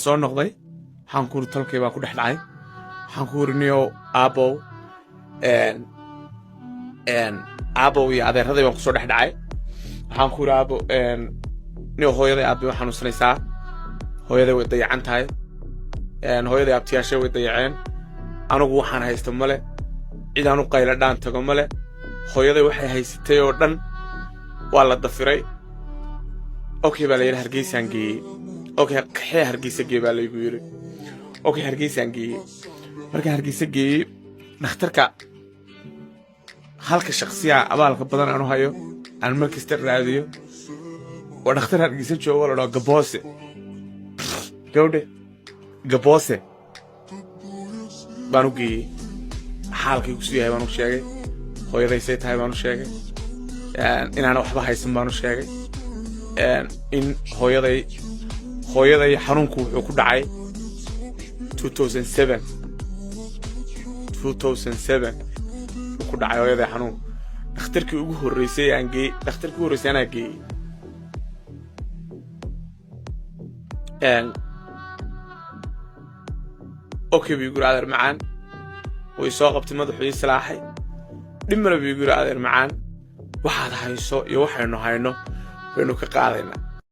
soo noqday waxaan ku talkay baa ku dhex dhacay waxaan ku uriniyo aabow aabow iyo adeeraday baan kusoo dhex dhacay waxaan ku iri aabow niyo hooyaday aabbi waxaan xanuunsanaysaa hooyaday way dayacan tahay hooyaday abtiyaashay way dayaceen anigu waxaan haysta male cid aan u qayla dhaan tago male hooyaday waxay haysatay oo dhan waa la dafiray okay baa la yidhi hargeysaan geeyey okay kaxee hargeysa geey baa laygu yidhi okay hargeysaan geeyey markaan hargeysa geeyey dhakhtarka halka shakhsiya abaalka badan aan u hayo aan mar kasta raadiyo waa dhakhtar hargeysa joogo la dhaho gaboose gabadhe gaboose baan u geeyey xaalkay ku yahay baan u sheegay hooyaday say tahay baan u sheegay inaan waxba haysan baan u sheegay in hooyaday xanuunku wuxuu ku dhacay 2007 wuxuu ku dhacay hooyaday xanuun dhakhtarkii ugu horreysay anaa geeyey okay buu yiri adeer macaan way soo qabtay madaxu ii salaaxay dhimala buu yiri adeer macaan waxaad hayso iyo waxaynu hayno baynu ka qaadaynaa